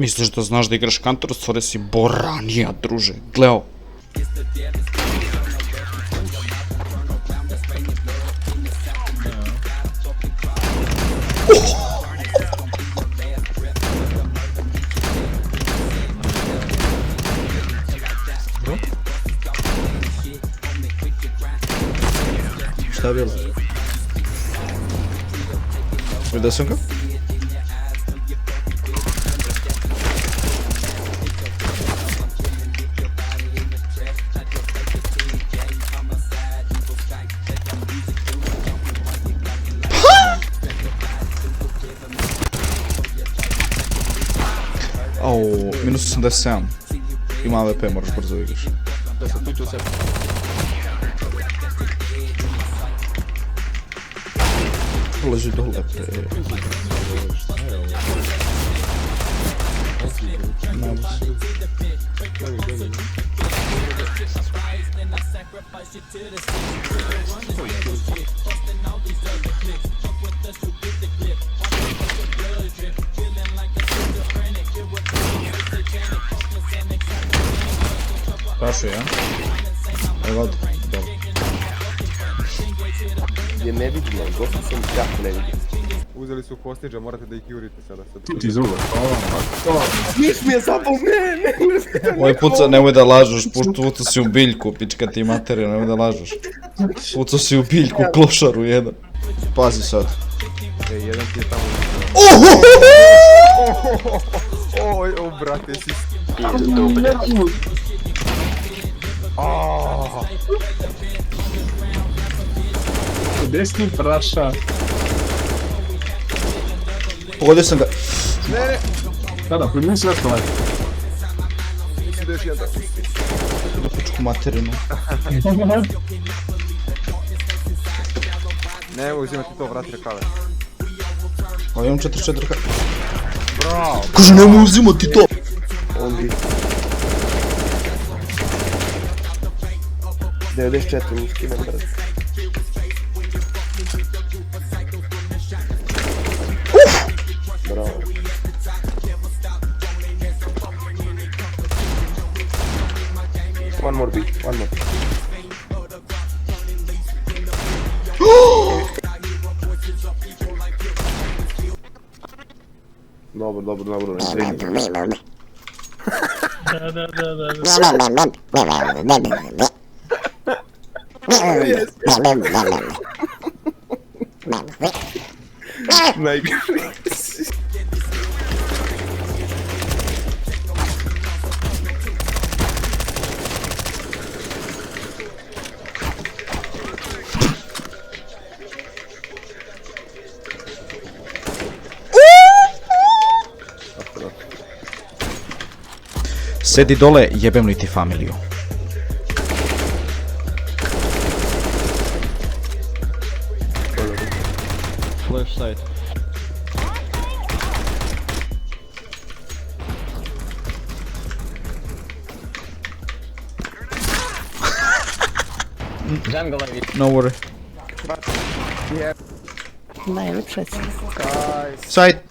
Misliš da znaš da igraš kanteru, stvore si boranija, druže. Gleo. Šta je bilo? Vidio sam ga? Au, minus 87. Ima AWP, moraš brzo igraš. Da se tuču se. Leži dole, pre. Prošao ja? Evo ovdje, dobro. Je nevidno, dosta sam jako nevidno. Uzeli su hostiđa, morate da ih jurite sada. Ti iz uga. Nis mi je zapao, ne. Ovaj puca, nemoj da lažeš, pucao si u biljku, pička ti materija, nemoj da lažeš. Pucao si u biljku, klošaru jedan. Pazi sad. Jedan ti je tamo. Oj, brate, si... Gdje si ti praša? Pogodio sam ga. Da, primili sve što lepo. Mislim da još jedan. Na pičku materinu. Ne, evo uzimati to, vrati rekave. Ovo imam 44 ka... Bravo! Kaže, nemoj uzimati to! Ondi. 94 uski ne brz. Bravo. One more beat, one more. Dobro, ne strini. Najgore. Sedi dole, jebem li ti familiju. Flash side. No worry. Najlepša si. Side.